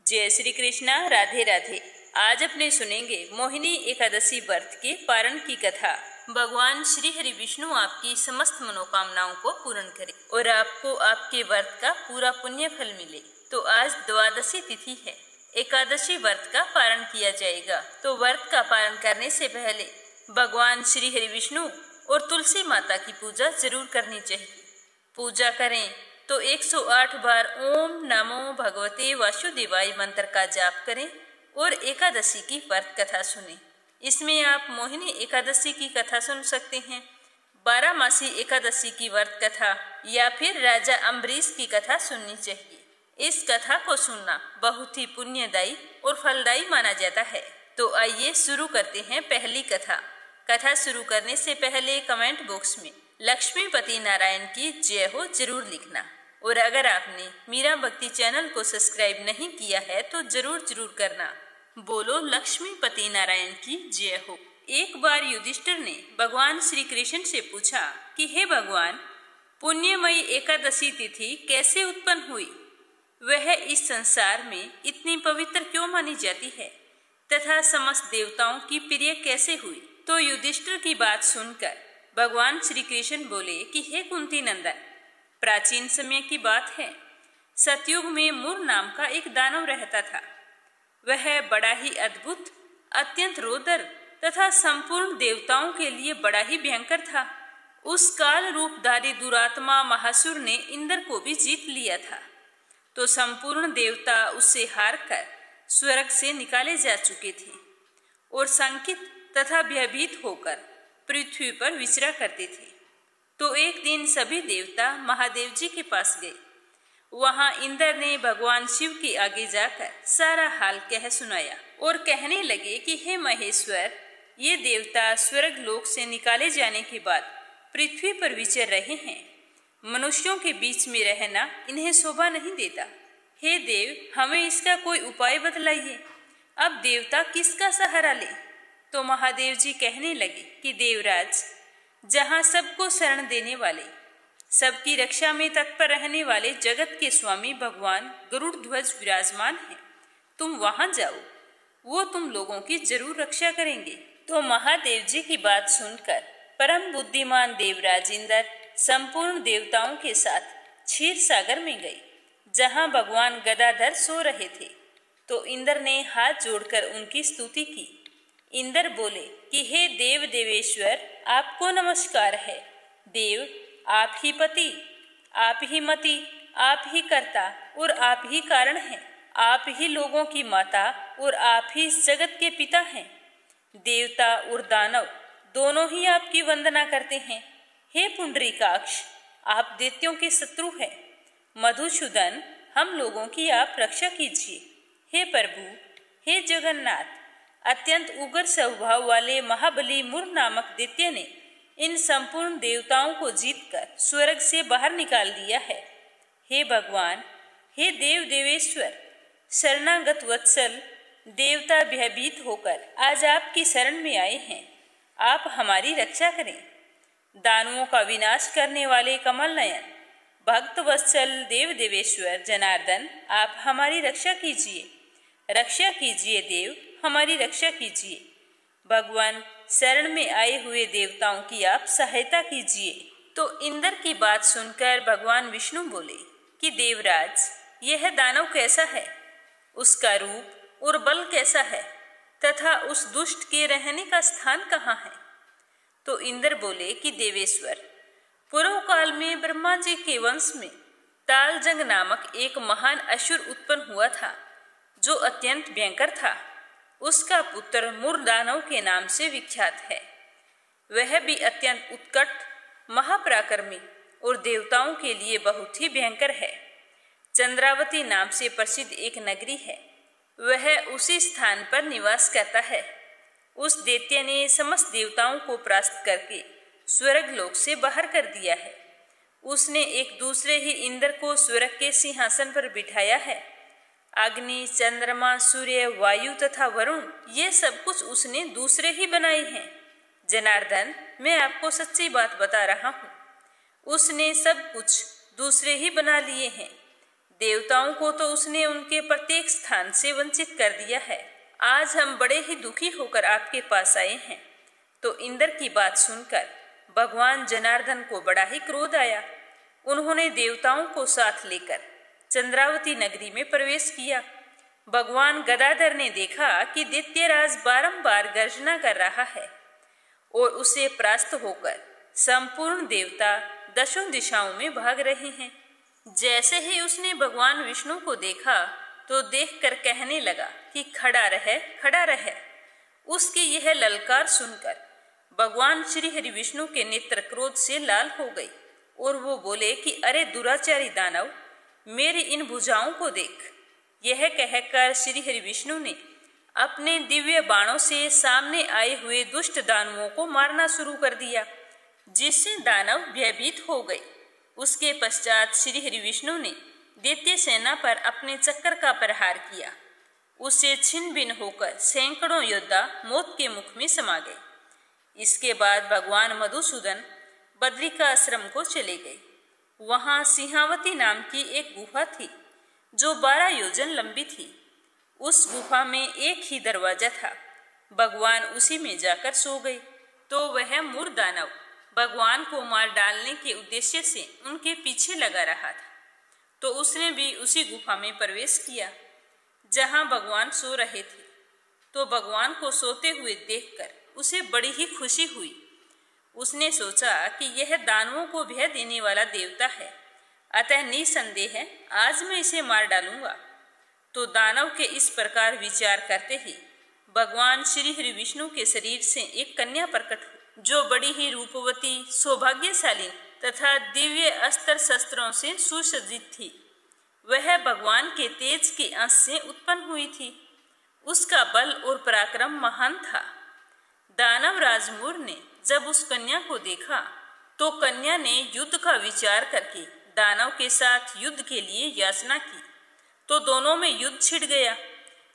जय श्री कृष्णा। राधे राधे। आज अपने सुनेंगे मोहिनी एकादशी व्रत के पारण की कथा। भगवान श्री हरि विष्णु आपकी समस्त मनोकामनाओं को पूर्ण करे और आपको आपके व्रत का पूरा पुण्य फल मिले। तो आज द्वादशी तिथि है, एकादशी व्रत का पारण किया जाएगा। तो व्रत का पारण करने से पहले भगवान श्री हरि विष्णु और तुलसी माता की पूजा जरूर करनी चाहिए। पूजा करें तो 108 बार ओम नमो भगवते वासुदेवाय मंत्र का जाप करें और एकादशी की व्रत कथा सुनें। इसमें आप मोहिनी एकादशी की कथा सुन सकते हैं, 12 मासी एकादशी की व्रत कथा या फिर राजा अम्बरीश की कथा सुननी चाहिए। इस कथा को सुनना बहुत ही पुण्यदायी और फलदायी माना जाता है। तो आइए शुरू करते हैं पहली कथा। कथा शुरू करने से पहले कमेंट बॉक्स में लक्ष्मीपति नारायण की जय हो जरूर लिखना। और अगर आपने मीरा भक्ति चैनल को सब्सक्राइब नहीं किया है तो जरूर करना। बोलो लक्ष्मीपति नारायण की जय हो। एक बार युधिष्ठिर ने भगवान श्री कृष्ण से पूछा कि हे भगवान, पुण्यमयी एकादशी तिथि कैसे उत्पन्न हुई? वह इस संसार में इतनी पवित्र क्यों मानी जाती है तथा समस्त देवताओं की प्रिय कैसे हुई? तो युधिष्ठिर की बात सुनकर भगवान श्री कृष्ण बोले कि हे कुंती नंदन, प्राचीन समय की बात है। सतयुग में मुर नाम का एक दानव रहता था। वह बड़ा ही अद्भुत, अत्यंत रोदर तथा संपूर्ण देवताओं के लिए बड़ा ही भयंकर था। उस काल रूपधारी दुरात्मा महासुर ने इंद्र को भी जीत लिया था। तो संपूर्ण देवता उससे हार कर स्वर्ग से निकाले जा चुके थे और शंकित तथा भयभीत होकर पृथ्वी पर विचरा करते थे। तो एक दिन सभी देवता महादेव जी के पास गए। वहां इंद्र ने भगवान शिव के आगे जाकर सारा हाल कह सुनाया और कहने लगे कि हे महेश्वर, ये देवता स्वर्ग लोक से निकाले जाने के बाद पृथ्वी पर विचर रहे हैं। मनुष्यों के बीच में रहना इन्हें शोभा नहीं देता। हे देव, हमें इसका कोई उपाय बतलाइए। अब देवता किसका सहारा ले? तो महादेव जी कहने लगे कि देवराज, जहाँ सबको शरण देने वाले, सबकी रक्षा में तत्पर रहने वाले जगत के स्वामी भगवान गरुड़ ध्वज विराजमान हैं, तुम वहां जाओ, वो तुम लोगों की जरूर रक्षा करेंगे। तो महादेव जी की बात सुनकर परम बुद्धिमान देवराज इंद्र संपूर्ण देवताओं के साथ क्षीर सागर में गए, जहाँ भगवान गदाधर सो रहे थे। तो इंद्र ने हाथ जोड़कर उनकी स्तुति की। इंद्र बोले कि हे देव देवेश्वर, आपको नमस्कार है। देव, आप ही पति, आप ही मति, आप ही कर्ता और आप ही कारण हैं। आप ही लोगों की माता और आप ही इस जगत के पिता हैं। देवता और दानव दोनों ही आपकी वंदना करते हैं। हे पुंडरीकाक्ष, आप दैत्यों के शत्रु हैं। मधुसूदन, हम लोगों की आप रक्षा कीजिए। हे प्रभु, हे जगन्नाथ, अत्यंत उग्र स्वभाव वाले महाबली मुर नामक दैत्य ने इन संपूर्ण देवताओं को जीतकर स्वर्ग से बाहर निकाल दिया है। हे भगवान, हे देव देवेश्वर, शरणागत वत्सल देवता भयभीत होकर आज आपकी शरण में आए हैं। आप हमारी रक्षा करें। दानवों का विनाश करने वाले कमल नयन भक्त वत्सल देव देवेश्वर जनार्दन, आप हमारी रक्षा कीजिए। रक्षा कीजिए देव, हमारी रक्षा कीजिए। भगवान, शरण में आए हुए देवताओं की आप सहायता कीजिए। तो इंद्र की बात सुनकर भगवान विष्णु बोले कि देवराज, यह दानव कैसा है? उसका रूप और बल कैसा है तथा उस दुष्ट के रहने का स्थान कहाँ है? तो इंद्र बोले कि देवेश्वर, पूर्व काल में ब्रह्मा जी के वंश में तालजंग नामक एक महान असुर उत्पन्न हुआ था, जो अत्यंत भयंकर था। उसका पुत्र मुर दानव के नाम से विख्यात है। वह भी अत्यंत उत्कट, महापराक्रमी और देवताओं के लिए बहुत ही भयंकर है। चंद्रावती नाम से प्रसिद्ध एक नगरी है, वह उसी स्थान पर निवास करता है। उस दैत्य ने समस्त देवताओं को परास्त करके स्वर्ग लोक से बाहर कर दिया है। उसने एक दूसरे ही इंद्र को स्वर्ग के सिंहासन पर बिठाया है। अग्नि, चंद्रमा, सूर्य, वायु तथा वरुण, ये सब कुछ उसने दूसरे ही बनाए हैं। जनार्दन, मैं आपको सच्ची बात बता रहा हूँ, उसने सब कुछ दूसरे ही बना लिए हैं। देवताओं को तो उसने उनके प्रत्येक स्थान से वंचित कर दिया है। आज हम बड़े ही दुखी होकर आपके पास आए हैं। तो इंद्र की बात सुनकर भगवान जनार्दन को बड़ा ही क्रोध आया। उन्होंने देवताओं को साथ लेकर चंद्रावती नगरी में प्रवेश किया। भगवान गदाधर ने देखा कि दैत्यराज बारंबार गर्जना कर रहा है और उसे परास्त होकर संपूर्ण देवता दशों दिशाओं में भाग रहे हैं। जैसे ही उसने भगवान विष्णु को देखा तो देखकर कहने लगा कि खड़ा रहे, खड़ा रहे। उसकी यह ललकार सुनकर भगवान श्री हरि विष्णु के नेत्र क्रोध से लाल हो गई और वो बोले कि अरे दुराचारी दानव, मेरी इन भुजाओं को देख। यह कहकर श्री हरि विष्णु ने अपने दिव्य बाणों से सामने आए हुए दुष्ट दानवों को मारना शुरू कर दिया, जिससे दानव भयभीत हो गए। उसके पश्चात श्री हरि विष्णु ने दैत्य सेना पर अपने चक्कर का प्रहार किया। उससे छिन्न भिन्न होकर सैकड़ों योद्धा मौत के मुख में समा गए। इसके बाद भगवान मधुसूदन बद्रिका आश्रम को चले गए। वहां सिंहावती नाम की एक गुफा थी जो 12 योजन लंबी थी। उस गुफा में एक ही दरवाजा था। भगवान उसी में जाकर सो गए। तो वह मूर्ख दानव भगवान को मार डालने के उद्देश्य से उनके पीछे लगा रहा था। तो उसने भी उसी गुफा में प्रवेश किया जहां भगवान सो रहे थे। तो भगवान को सोते हुए देखकर उसे बड़ी ही खुशी हुई। उसने सोचा कि यह दानवों को भय देने वाला देवता है, अतः निसंदेह आज मैं इसे मार डालूंगा। तो दानव के इस प्रकार विचार करते ही भगवान श्री हरि विष्णु के शरीर से एक कन्या प्रकट हुई, जो बड़ी ही रूपवती, सौभाग्यशाली तथा दिव्य अस्त्र शस्त्रों से सुसज्जित थी। वह भगवान के तेज के अंश से उत्पन्न हुई थी। उसका बल और पराक्रम महान था। दानव राजमूर ने जब उस कन्या को देखा तो कन्या ने युद्ध का विचार करके दानव के साथ युद्ध के लिए याचना की। तो दोनों में युद्ध छिड़ गया।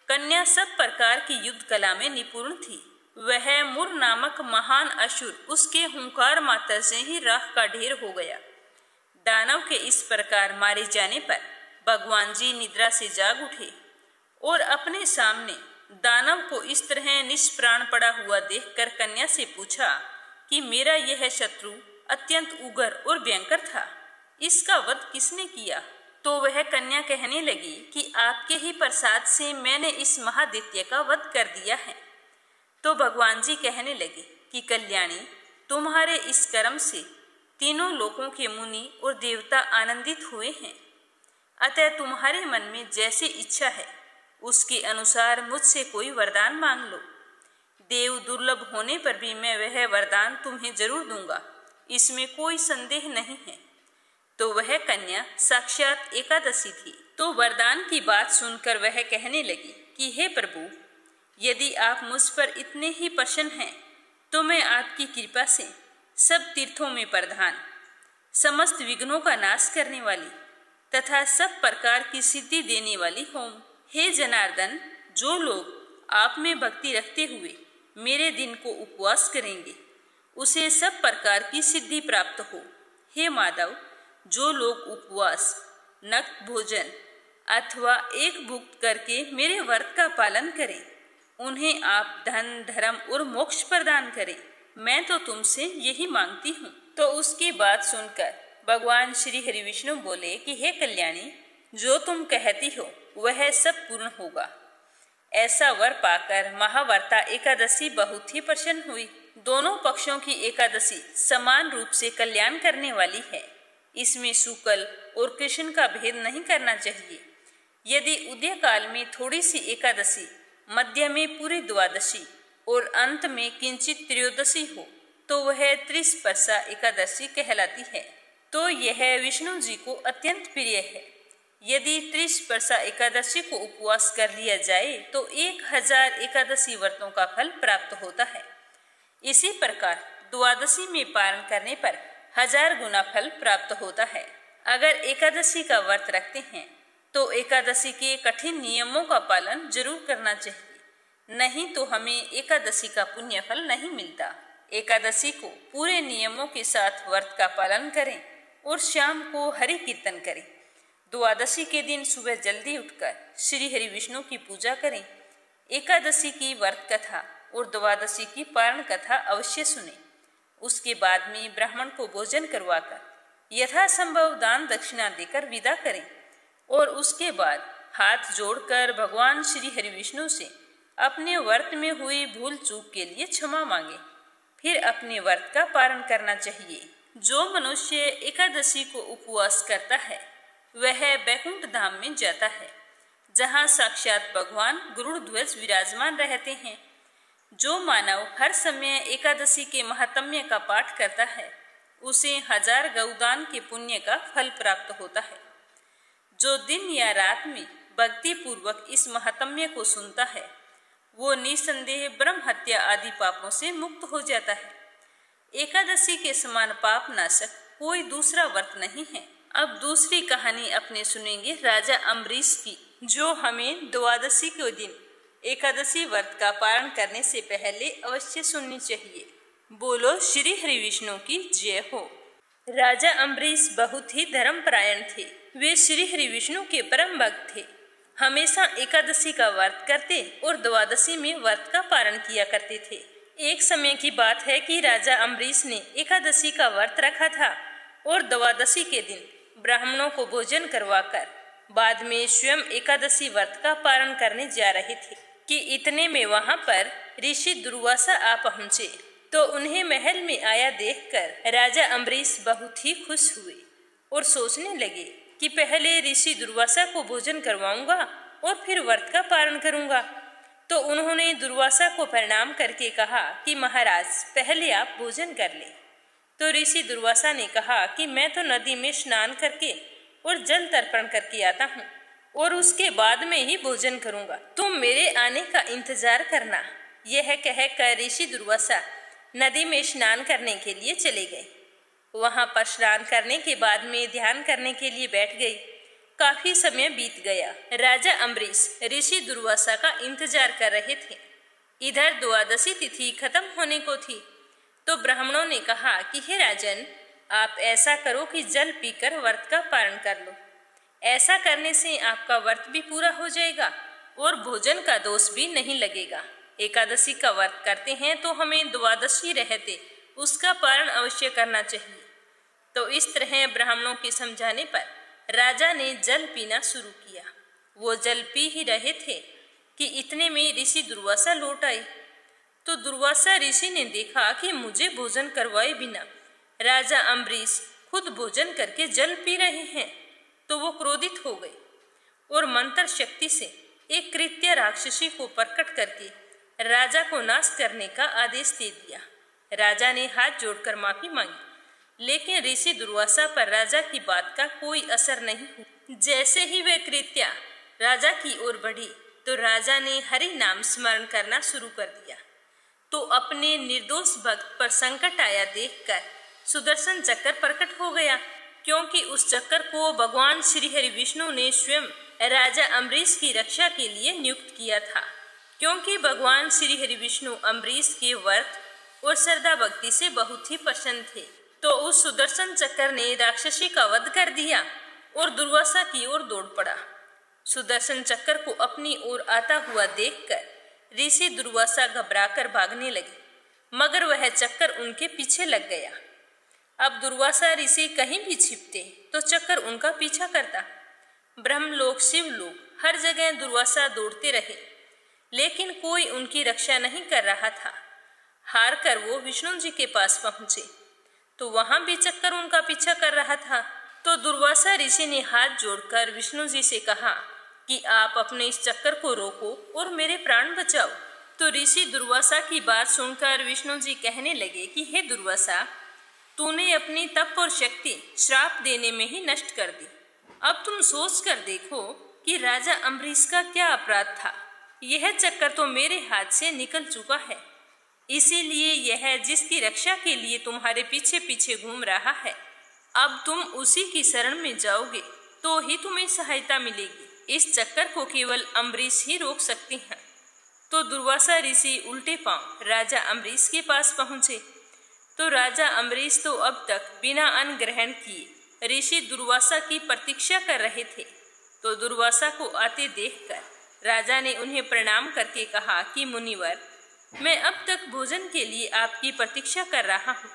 कन्या सब प्रकार की युद्ध कला में निपुण थी। वह मुर नामक महान असुर उसके हुंकार मात्र से ही राख का ढेर हो गया। दानव के इस प्रकार मारे जाने पर भगवान जी निद्रा से जाग उठे और अपने सामने दानव को इस तरह निष्प्राण पड़ा हुआ देखकर कन्या से पूछा कि मेरा यह शत्रु अत्यंत उग्र और भयंकर था, इसका वध किसने किया? तो वह कन्या कहने लगी कि आपके ही प्रसाद से मैंने इस महादैत्य का वध कर दिया है। तो भगवान जी कहने लगे कि कल्याणी, तुम्हारे इस कर्म से तीनों लोकों के मुनि और देवता आनंदित हुए हैं। अतः तुम्हारे मन में जैसी इच्छा है उसके अनुसार मुझसे कोई वरदान मांग लो। देव दुर्लभ होने पर भी मैं वह वरदान तुम्हें जरूर दूंगा, इसमें कोई संदेह नहीं है। तो वह कन्या साक्षात एकादशी थी। तो वरदान की बात सुनकर वह कहने लगी कि हे प्रभु, यदि आप मुझ पर इतने ही प्रसन्न हैं तो मैं आपकी कृपा से सब तीर्थों में प्रधान, समस्त विघ्नों का नाश करने वाली तथा सब प्रकार की सिद्धि देने वाली हूँ। हे जनार्दन, जो लोग आप में भक्ति रखते हुए मेरे दिन को उपवास करेंगे उसे सब प्रकार की सिद्धि प्राप्त हो। हे माधव, जो लोग उपवास, नक्त भोजन अथवा एक भुक्त करके मेरे व्रत का पालन करें उन्हें आप धन, धर्म और मोक्ष प्रदान करें। मैं तो तुमसे यही मांगती हूँ। तो उसकी बात सुनकर भगवान श्री हरि विष्णु बोले कि हे कल्याणी, जो तुम कहती हो वह सब पूर्ण होगा। ऐसा वर पाकर महावर्ता एकादशी बहुत ही प्रसन्न हुई। दोनों पक्षों की एकादशी समान रूप से कल्याण करने वाली है। इसमें शुक्ल और कृष्ण का भेद नहीं करना चाहिए। यदि उदय काल में थोड़ी सी एकादशी, मध्य में पूरी द्वादशी और अंत में किंचित त्रयोदशी हो तो वह त्रिस्पर्शा एकादशी कहलाती है। तो यह विष्णु जी को अत्यंत प्रिय है। यदि त्रिस्पर्शा एकादशी को उपवास कर लिया जाए तो 1000 एकादशी व्रतों का फल प्राप्त होता है। इसी प्रकार द्वादशी में पारण करने पर 1000 गुना फल प्राप्त होता है। अगर एकादशी का व्रत रखते हैं तो एकादशी के कठिन नियमों का पालन जरूर करना चाहिए, नहीं तो हमें एकादशी का पुण्य फल नहीं मिलता। एकादशी को पूरे नियमों के साथ व्रत का पालन करें और शाम को हरि कीर्तन करें। द्वादशी के दिन सुबह जल्दी उठकर श्री हरि विष्णु की पूजा करें। एकादशी की व्रत कथा और द्वादशी की पारण कथा अवश्य सुने। उसके बाद में ब्राह्मण को भोजन करवाकर यथासंभव दान दक्षिणा देकर विदा करें और उसके बाद हाथ जोड़कर भगवान श्री हरि विष्णु से अपने व्रत में हुई भूल चूक के लिए क्षमा मांगे। फिर अपने व्रत का पारण करना चाहिए। जो मनुष्य एकादशी को उपवास करता है वह बैकुंठ धाम में जाता है, जहाँ साक्षात भगवान गरुड़ ध्वज विराजमान रहते हैं। जो मानव हर समय एकादशी के महात्म्य का पाठ करता है उसे 1000 गौदान के पुण्य का फल प्राप्त होता है। जो दिन या रात में भक्ति पूर्वक इस महात्म्य को सुनता है वो निसंदेह ब्रह्म हत्या आदि पापों से मुक्त हो जाता है। एकादशी के समान पाप नाशक कोई दूसरा व्रत नहीं है। अब दूसरी कहानी अपने सुनेंगे राजा अम्बरीश की, जो हमें द्वादशी के दिन एकादशी व्रत का पारण करने से पहले अवश्य सुननी चाहिए। बोलो श्री हरि विष्णु की जय हो। राजा अम्बरीश बहुत ही धर्मपरायण थे। वे श्री हरि विष्णु के परम भक्त थे। हमेशा एकादशी का व्रत करते और द्वादशी में व्रत का पारण किया करते थे। एक समय की बात है कि राजा अम्बरीश ने एकादशी का व्रत रखा था और द्वादशी के दिन ब्राह्मणों को भोजन करवाकर बाद में स्वयं एकादशी व्रत का पारण करने जा रहे थे कि इतने में वहां पर ऋषि दुर्वासा आ पहुंचे। तो उन्हें महल में आया देखकर राजा अम्बरीश बहुत ही खुश हुए और सोचने लगे कि पहले ऋषि दुर्वासा को भोजन करवाऊंगा और फिर व्रत का पारण करूंगा। तो उन्होंने दुर्वासा को प्रणाम करके कहा कि महाराज पहले आप भोजन कर ले। तो ऋषि दुर्वासा ने कहा कि मैं तो नदी में स्नान करके और जल तर्पण करके आता हूँ और उसके बाद में ही भोजन करूंगा, तुम मेरे आने का इंतजार करना। यह कहकर ऋषि दुर्वासा नदी में स्नान करने के लिए चले गए। वहां पर स्नान करने के बाद में ध्यान करने के लिए बैठ गई। काफी समय बीत गया। राजा अम्बरीश ऋषि दुर्वासा का इंतजार कर रहे थे। इधर द्वादशी तिथि खत्म होने को थी। तो ब्राह्मणों ने कहा कि हे राजन, आप ऐसा करो कि जल पीकर व्रत का पारण कर लो। ऐसा करने से आपका व्रत भी पूरा हो जाएगा और भोजन का दोष भी नहीं लगेगा। एकादशी का व्रत करते हैं तो हमें द्वादशी रहते उसका पारण अवश्य करना चाहिए। तो इस तरह ब्राह्मणों के समझाने पर राजा ने जल पीना शुरू किया। वो जल पी ही रहे थे कि इतने में ऋषि दुर्वासा लौट आए। तो दुर्वासा ऋषि ने देखा कि मुझे भोजन करवाए बिना राजा अम्बरीश खुद भोजन करके जल पी रहे हैं। तो वो क्रोधित हो गए और मंत्र शक्ति से एक कृत्य राक्षसी को प्रकट करके राजा को नाश करने का आदेश दे दिया। राजा ने हाथ जोड़कर माफी मांगी, लेकिन ऋषि दुर्वासा पर राजा की बात का कोई असर नहीं हुआ। जैसे ही वह कृत्या राजा की ओर बढ़ी तो राजा ने हरि नाम स्मरण करना शुरू कर दिया। तो अपने निर्दोष भक्त पर संकट आया देखकर सुदर्शन चक्र प्रकट हो गया, क्योंकि उस चक्र को भगवान श्री हरि विष्णु ने स्वयं राजा अम्बरीश की रक्षा के लिए नियुक्त किया था। क्योंकि भगवान श्री हरि विष्णु अम्बरीश के व्रत और श्रद्धा भक्ति से बहुत ही प्रसन्न थे। तो उस सुदर्शन चक्र ने राक्षसी का वध कर दिया और दुर्वासा की ओर दौड़ पड़ा। सुदर्शन चक्र को अपनी ओर आता हुआ देखकर ऋषि दुर्वासा घबराकर भागने लगे, मगर वह चक्कर उनके पीछे लग गया। अब दुर्वासा ऋषि कहीं भी छिपते तो चक्कर उनका पीछा करता। ब्रह्मलोक शिवलोक हर जगह दुर्वासा दौड़ते रहे, लेकिन कोई उनकी रक्षा नहीं कर रहा था। हार कर वो विष्णु जी के पास पहुंचे तो वहां भी चक्कर उनका पीछा कर रहा था। तो दुर्वासा ऋषि ने हाथ जोड़कर विष्णु जी से कहा कि आप अपने इस चक्कर को रोको और मेरे प्राण बचाओ। तो ऋषि दुर्वासा की बात सुनकर विष्णु जी कहने लगे कि हे दुर्वासा, तूने अपनी तप और शक्ति श्राप देने में ही नष्ट कर दी। अब तुम सोच कर देखो कि राजा अम्बरीश का क्या अपराध था। यह चक्कर तो मेरे हाथ से निकल चुका है, इसीलिए यह जिसकी रक्षा के लिए तुम्हारे पीछे पीछे घूम रहा है, अब तुम उसी की शरण में जाओगे तो ही तुम्हें सहायता मिलेगी। इस चक्कर को केवल अम्बरीश ही रोक सकते हैं। तो दुर्वासा ऋषि उल्टे पांव राजा अम्बरीश के पास पहुंचे। तो राजा अम्बरीश तो अब तक बिना अन्न ग्रहण किए ऋषि दुर्वासा की प्रतीक्षा कर रहे थे। तो दुर्वासा को आते देखकर राजा ने उन्हें प्रणाम करके कहा कि मुनिवर, मैं अब तक भोजन के लिए आपकी प्रतीक्षा कर रहा हूँ।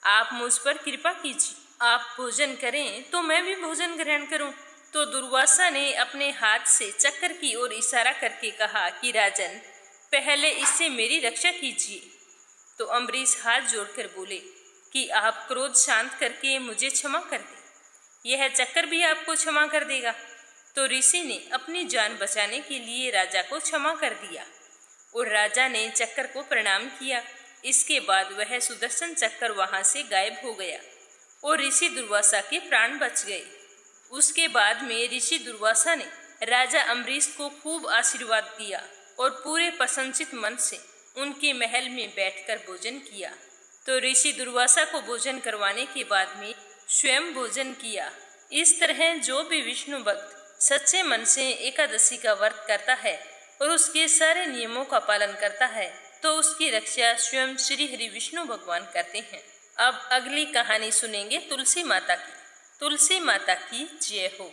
आप मुझ पर कृपा कीजिए। आप भोजन करें तो मैं भी भोजन ग्रहण करूं। तो दुर्वासा ने अपने हाथ से चक्कर की ओर इशारा करके कहा कि राजन, पहले इससे मेरी रक्षा कीजिए। तो अम्बरीश हाथ जोड़कर बोले कि आप क्रोध शांत करके मुझे क्षमा कर दें, यह चक्कर भी आपको क्षमा कर देगा। तो ऋषि ने अपनी जान बचाने के लिए राजा को क्षमा कर दिया और राजा ने चक्कर को प्रणाम किया। इसके बाद वह सुदर्शन चक्कर वहां से गायब हो गया और ऋषि दुर्वासा के प्राण बच गए। उसके बाद में ऋषि दुर्वासा ने राजा अम्बरीश को खूब आशीर्वाद दिया और पूरे प्रसन्नचित मन से उनके महल में बैठकर भोजन किया। तो ऋषि दुर्वासा को भोजन करवाने के बाद में स्वयं भोजन किया। इस तरह जो भी विष्णु भक्त सच्चे मन से एकादशी का व्रत करता है और उसके सारे नियमों का पालन करता है तो उसकी रक्षा स्वयं श्री हरि विष्णु भगवान करते हैं। अब अगली कहानी सुनेंगे तुलसी माता की। तुलसी माता की जय हो।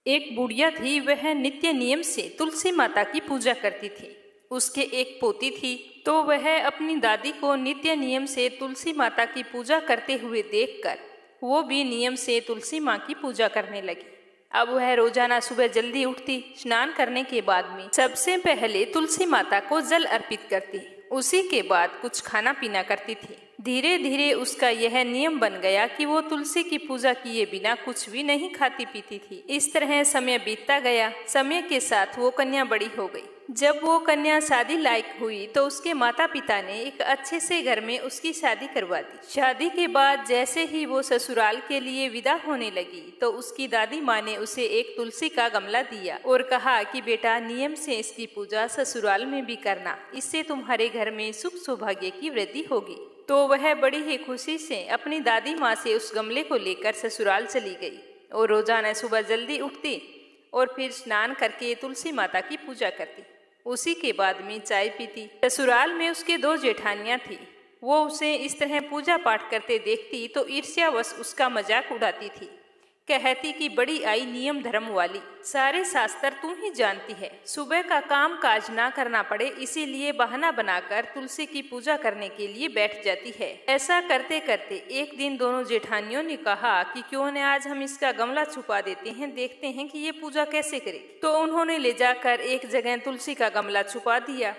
एक बुढ़िया थी, वह नित्य नियम से तुलसी माता की पूजा करती थी। उसके एक पोती थी, तो वह अपनी दादी को नित्य नियम से तुलसी माता की पूजा करते हुए देखकर वो भी नियम से तुलसी माँ की पूजा करने लगी। अब वह रोजाना सुबह जल्दी उठती, स्नान करने के बाद में सबसे पहले तुलसी माता को जल अर्पित करती, उसी के बाद कुछ खाना पीना करती थी। धीरे धीरे उसका यह नियम बन गया कि वो तुलसी की पूजा किए बिना कुछ भी नहीं खाती पीती थी। इस तरह समय बीतता गया। समय के साथ वो कन्या बड़ी हो गई। जब वो कन्या शादी लायक हुई तो उसके माता पिता ने एक अच्छे से घर में उसकी शादी करवा दी। शादी के बाद जैसे ही वो ससुराल के लिए विदा होने लगी तो उसकी दादी माँ ने उसे एक तुलसी का गमला दिया और कहा कि बेटा, नियम से इसकी पूजा ससुराल में भी करना, इससे तुम्हारे घर में सुख सौभाग्य की वृद्धि होगी। तो वह बड़ी ही खुशी से अपनी दादी माँ से उस गमले को लेकर ससुराल चली गई और रोजाना सुबह जल्दी उठती और फिर स्नान करके तुलसी माता की पूजा करती। उसी के बाद में चाय पीती। ससुराल में उसके 2 जेठानियां थी। वो उसे इस तरह पूजा पाठ करते देखती तो ईर्ष्यावश उसका मजाक उड़ाती थी। कहती कि बड़ी आई नियम धर्म वाली, सारे शास्त्र तू ही जानती है। सुबह का काम काज ना करना पड़े इसीलिए बहाना बनाकर तुलसी की पूजा करने के लिए बैठ जाती है। ऐसा करते करते एक दिन दोनों जेठानियों ने कहा कि क्यों न आज हम इसका गमला छुपा देते हैं, देखते हैं कि ये पूजा कैसे करे। तो उन्होंने ले जाकर एक जगह तुलसी का गमला छुपा दिया।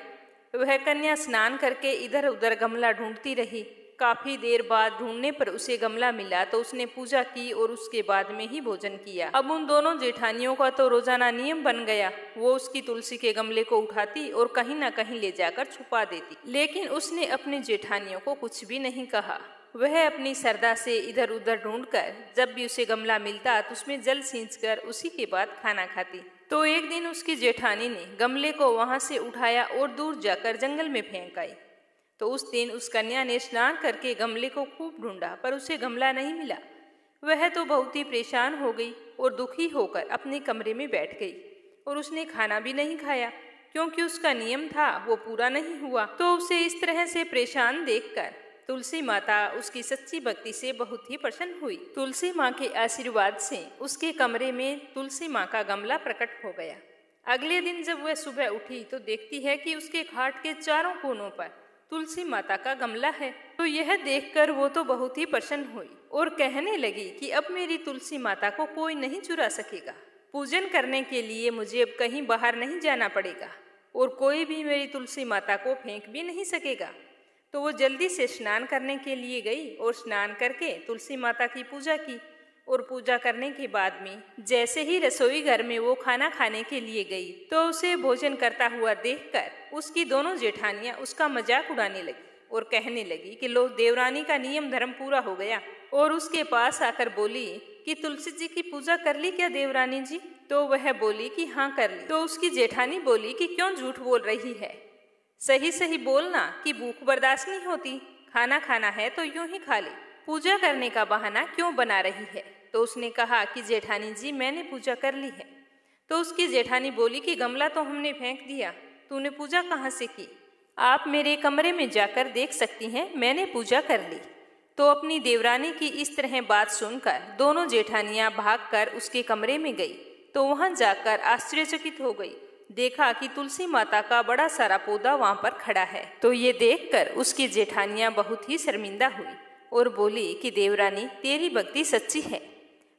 वह कन्या स्नान करके इधर उधर गमला ढूंढती रही। काफी देर बाद ढूंढने पर उसे गमला मिला तो उसने पूजा की और उसके बाद में ही भोजन किया। अब उन दोनों जेठानियों का तो रोजाना नियम बन गया। वो उसकी तुलसी के गमले को उठाती और कहीं ना कहीं ले जाकर छुपा देती, लेकिन उसने अपनी जेठानियों को कुछ भी नहीं कहा। वह अपनी श्रद्धा से इधर उधर ढूंढकर जब भी उसे गमला मिलता तो उसमें जल सींचकर उसी के बाद खाना खाती। तो एक दिन उसकी जेठानी ने गमले को वहां से उठाया और दूर जाकर जंगल में फेंक आई। तो उस दिन उस कन्या ने स्नान करके गमले को खूब ढूंढा पर उसे गमला नहीं मिला। वह तो बहुत ही परेशान हो गई और दुखी होकर अपने कमरे में बैठ गई और उसने खाना भी नहीं खाया क्योंकि उसका नियम था वो पूरा नहीं हुआ। तो उसे इस तरह से परेशान देखकर तुलसी माता उसकी सच्ची भक्ति से बहुत ही प्रसन्न हुई। तुलसी माँ के आशीर्वाद से उसके कमरे में तुलसी माँ का गमला प्रकट हो गया। अगले दिन जब वह सुबह उठी तो देखती है कि उसके खाट के चारों कोनों पर तुलसी माता का गमला है। तो यह देखकर वो तो बहुत ही प्रसन्न हुई और कहने लगी कि अब मेरी तुलसी माता को कोई नहीं चुरा सकेगा। पूजन करने के लिए मुझे अब कहीं बाहर नहीं जाना पड़ेगा और कोई भी मेरी तुलसी माता को फेंक भी नहीं सकेगा। तो वो जल्दी से स्नान करने के लिए गई और स्नान करके तुलसी माता की पूजा की और पूजा करने के बाद में जैसे ही रसोई घर में वो खाना खाने के लिए गई तो उसे भोजन करता हुआ देखकर उसकी दोनों जेठानियां उसका मजाक उड़ाने लगी और कहने लगी कि लो, देवरानी का नियम धर्म पूरा हो गया। और उसके पास आकर बोली कि तुलसी जी की पूजा कर ली क्या देवरानी जी? तो वह बोली कि हाँ कर ली। तो उसकी जेठानी बोली कि क्यों झूठ बोल रही है, सही सही बोलना कि भूख बर्दाश्त नहीं होती, खाना खाना है तो यूं ही खा ले, पूजा करने का बहाना क्यों बना रही है? तो उसने कहा कि जेठानी जी मैंने पूजा कर ली है। तो उसकी जेठानी बोली कि गमला तो हमने फेंक दिया, तूने पूजा कहाँ से की? आप मेरे कमरे में जाकर देख सकती हैं, मैंने पूजा कर ली। तो अपनी देवरानी की इस तरह बात सुनकर दोनों जेठानियां भागकर उसके कमरे में गई तो वहां जाकर आश्चर्यचकित हो गई। देखा कि तुलसी माता का बड़ा सारा पौधा वहां पर खड़ा है। तो ये देखकर उसकी जेठानियां बहुत ही शर्मिंदा हुई और बोली कि देवरानी, तेरी भक्ति सच्ची है,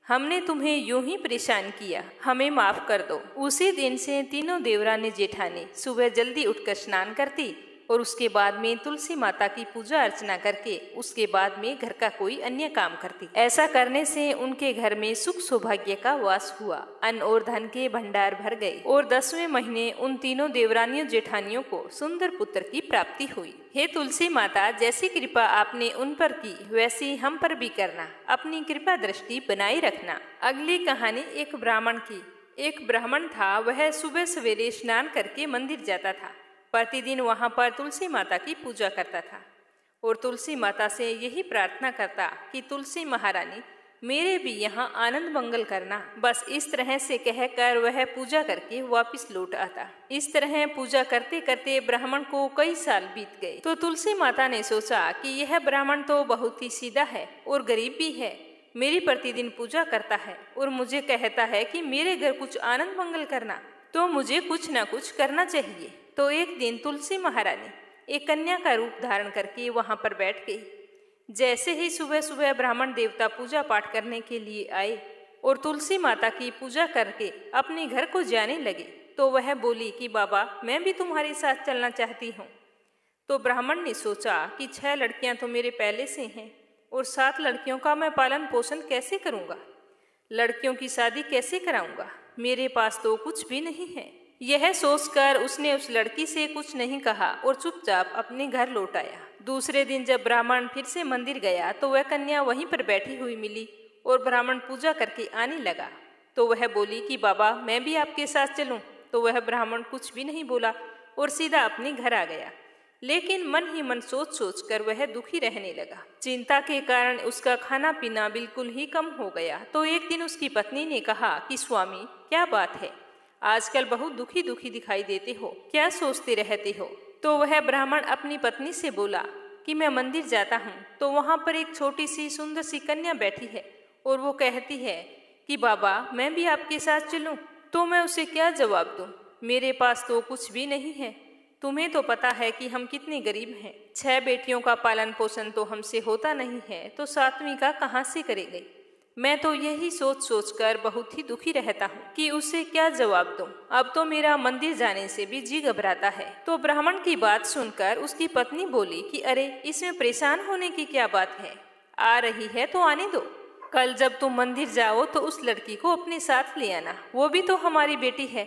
हमने तुम्हें यूं ही परेशान किया, हमें माफ कर दो। उसी दिन से तीनों देवरानी जेठानी सुबह जल्दी उठकर स्नान करती और उसके बाद में तुलसी माता की पूजा अर्चना करके उसके बाद में घर का कोई अन्य काम करती। ऐसा करने से उनके घर में सुख सौभाग्य का वास हुआ, अन्न और धन के भंडार भर गए और 10वें महीने उन तीनों देवरानियों जेठानियों को सुंदर पुत्र की प्राप्ति हुई। हे तुलसी माता, जैसी कृपा आपने उन पर की वैसी हम पर भी करना, अपनी कृपा दृष्टि बनाए रखना। अगली कहानी एक ब्राह्मण की। एक ब्राह्मण था, वह सुबह सवेरे स्नान करके मंदिर जाता था। प्रतिदिन वहां पर तुलसी माता की पूजा करता था और तुलसी माता से यही प्रार्थना करता कि तुलसी महारानी, मेरे भी यहाँ आनंद मंगल करना। बस इस तरह से कहकर वह पूजा करके वापस लौट आता। इस तरह पूजा करते करते ब्राह्मण को कई साल बीत गए। तो तुलसी माता ने सोचा कि यह ब्राह्मण तो बहुत ही सीधा है और गरीब भी है, मेरी प्रतिदिन पूजा करता है और मुझे कहता है कि मेरे घर कुछ आनंद मंगल करना, तो मुझे कुछ न कुछ करना चाहिए। तो एक दिन तुलसी महारानी एक कन्या का रूप धारण करके वहां पर बैठ गई। जैसे ही सुबह सुबह ब्राह्मण देवता पूजा पाठ करने के लिए आए और तुलसी माता की पूजा करके अपने घर को जाने लगे तो वह बोली कि बाबा, मैं भी तुम्हारे साथ चलना चाहती हूँ। तो ब्राह्मण ने सोचा कि 6 लड़कियां तो मेरे पहले से हैं और 7 लड़कियों का मैं पालन पोषण कैसे करूँगा, लड़कियों की शादी कैसे कराऊंगा, मेरे पास तो कुछ भी नहीं है। यह सोचकर उसने उस लड़की से कुछ नहीं कहा और चुपचाप अपने घर लौट आया। दूसरे दिन जब ब्राह्मण फिर से मंदिर गया तो वह कन्या वहीं पर बैठी हुई मिली और ब्राह्मण पूजा करके आने लगा। तो वह बोली कि बाबा, मैं भी आपके साथ चलूं। तो वह ब्राह्मण कुछ भी नहीं बोला और सीधा अपने घर आ गया। लेकिन मन ही मन सोच सोच कर वह दुखी रहने लगा। चिंता के कारण उसका खाना पीना बिल्कुल ही कम हो गया। तो एक दिन उसकी पत्नी ने कहा कि स्वामी, क्या बात है, आजकल बहुत दुखी दुखी दिखाई देते हो, क्या सोचते रहते हो। तो वह ब्राह्मण अपनी पत्नी से बोला कि मैं मंदिर जाता हूँ तो वहाँ पर एक छोटी सी सुंदर सी कन्या बैठी है और वो कहती है कि बाबा, मैं भी आपके साथ चलूँ। तो मैं उसे क्या जवाब दूँ, मेरे पास तो कुछ भी नहीं है। तुम्हें तो पता है कि हम कितने गरीब हैं, 6 बेटियों का पालन पोषण तो हमसे होता नहीं है, तो 7वीं का कहाँ से करेंगे। मैं तो यही सोच सोच कर बहुत ही दुखी रहता हूँ कि उसे क्या जवाब दूं। अब तो मेरा मंदिर जाने से भी जी घबराता है। तो ब्राह्मण की बात सुनकर उसकी पत्नी बोली कि अरे, इसमें परेशान होने की क्या बात है, आ रही है तो आने दो। कल जब तुम मंदिर जाओ तो उस लड़की को अपने साथ ले आना, वो भी तो हमारी बेटी है।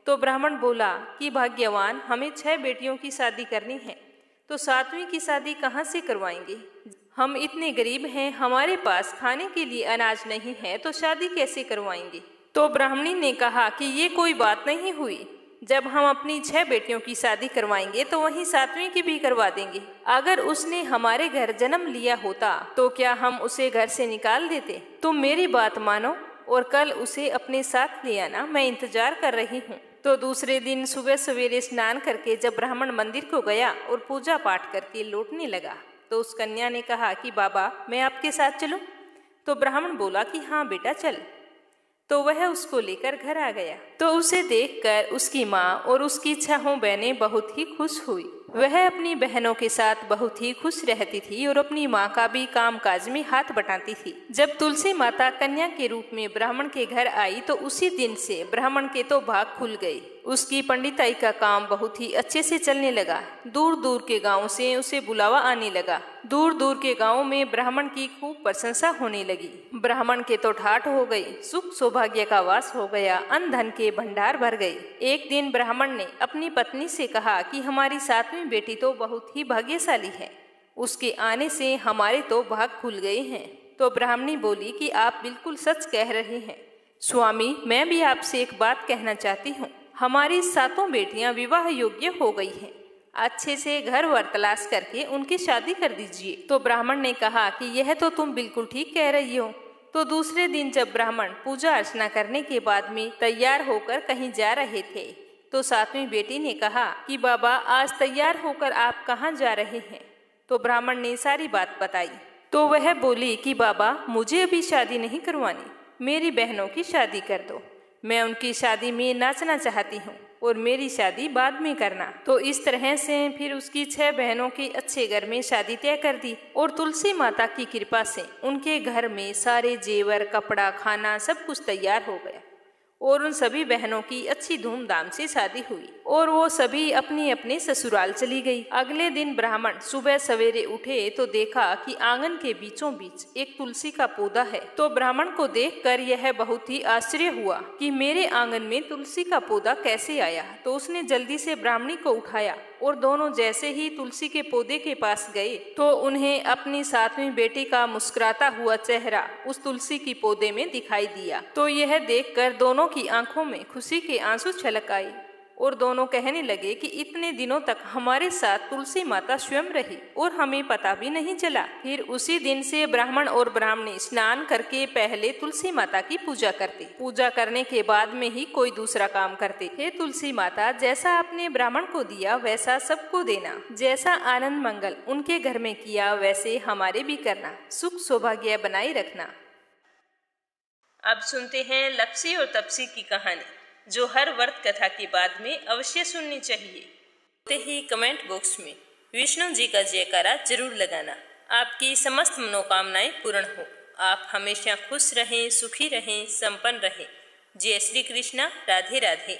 तो ब्राह्मण बोला कि भाग्यवान, हमें 6 बेटियों की शादी करनी है, तो 7वीं की शादी कहाँ से करवाएंगे। हम इतने गरीब हैं, हमारे पास खाने के लिए अनाज नहीं है, तो शादी कैसे करवाएंगे। तो ब्राह्मणी ने कहा कि ये कोई बात नहीं हुई, जब हम अपनी 6 बेटियों की शादी करवाएंगे तो वहीं 7वीं की भी करवा देंगे। अगर उसने हमारे घर जन्म लिया होता तो क्या हम उसे घर से निकाल देते। तुम मेरी बात मानो और कल उसे अपने साथ ले आना, मैं इंतजार कर रही हूँ। तो दूसरे दिन सुबह सवेरे स्नान करके जब ब्राह्मण मंदिर को गया और पूजा पाठ करके लौटने लगा तो उस कन्या ने कहा कि बाबा, मैं आपके साथ चलूं। तो ब्राह्मण बोला कि हाँ बेटा, चल। तो वह उसको लेकर घर आ गया। तो उसे देखकर उसकी माँ और उसकी 6 बहनें बहुत ही खुश हुई। वह अपनी बहनों के साथ बहुत ही खुश रहती थी और अपनी माँ का भी काम काज में हाथ बटाती थी। जब तुलसी माता कन्या के रूप में ब्राह्मण के घर आई तो उसी दिन से ब्राह्मण के तो भाग खुल गए। उसकी पंडिताई का काम बहुत ही अच्छे से चलने लगा। दूर दूर के गांव से उसे बुलावा आने लगा। दूर दूर के गांव में ब्राह्मण की खूब प्रशंसा होने लगी। ब्राह्मण के तो ठाठ हो गई, सुख सौभाग्य का वास हो गया, अन्न धन के भंडार भर गए। एक दिन ब्राह्मण ने अपनी पत्नी से कहा कि हमारी 7वीं बेटी तो बहुत ही भाग्यशाली है, उसके आने से हमारे तो भाग खुल गए हैं। तो ब्राह्मणी बोली कि आप बिल्कुल सच कह रहे हैं स्वामी, मैं भी आपसे एक बात कहना चाहती हूँ। हमारी 7 बेटियां विवाह योग्य हो गई हैं, अच्छे से घर वर तलाश करके उनकी शादी कर दीजिए। तो ब्राह्मण ने कहा कि यह तो तुम बिल्कुल ठीक कह रही हो। तो दूसरे दिन जब ब्राह्मण पूजा अर्चना करने के बाद में तैयार होकर कहीं जा रहे थे तो 7वीं बेटी ने कहा कि बाबा, आज तैयार होकर आप कहाँ जा रहे हैं। तो ब्राह्मण ने सारी बात बताई। तो वह बोली कि बाबा, मुझे अभी शादी नहीं करवानी, मेरी बहनों की शादी कर दो। मैं उनकी शादी में नाचना चाहती हूँ और मेरी शादी बाद में करना। तो इस तरह से फिर उसकी 6 बहनों की अच्छे घर में शादी तय कर दी और तुलसी माता की कृपा से उनके घर में सारे जेवर, कपड़ा, खाना सब कुछ तैयार हो गया और उन सभी बहनों की अच्छी धूमधाम से शादी हुई और वो सभी अपनी अपने ससुराल चली गई। अगले दिन ब्राह्मण सुबह सवेरे उठे तो देखा कि आंगन के बीचों बीच एक तुलसी का पौधा है। तो ब्राह्मण को देखकर यह बहुत ही आश्चर्य हुआ कि मेरे आंगन में तुलसी का पौधा कैसे आया। तो उसने जल्दी से ब्राह्मणी को उठाया और दोनों जैसे ही तुलसी के पौधे के पास गए तो उन्हें अपनी 7वीं बेटी का मुस्कुराता हुआ चेहरा उस तुलसी की पौधे में दिखाई दिया। तो यह देखकर दोनों की आंखों में खुशी के आंसू छलक आए और दोनों कहने लगे कि इतने दिनों तक हमारे साथ तुलसी माता स्वयं रही और हमें पता भी नहीं चला। फिर उसी दिन से ब्राह्मण और ब्राह्मणी स्नान करके पहले तुलसी माता की पूजा करते, पूजा करने के बाद में ही कोई दूसरा काम करते। हे तुलसी माता, जैसा आपने ब्राह्मण को दिया वैसा सबको देना, जैसा आनंद मंगल उनके घर में किया वैसे हमारे भी करना, सुख सौभाग्य बनाए रखना। अब सुनते हैं लप्सी और तपसी की कहानी, जो हर व्रत कथा के बाद में अवश्य सुननी चाहिए। होते ही कमेंट बॉक्स में विष्णु जी का जयकारा जरूर लगाना। आपकी समस्त मनोकामनाएं पूर्ण हो। आप हमेशा खुश रहें, सुखी रहें, संपन्न रहें। जय श्री कृष्णा। राधे राधे।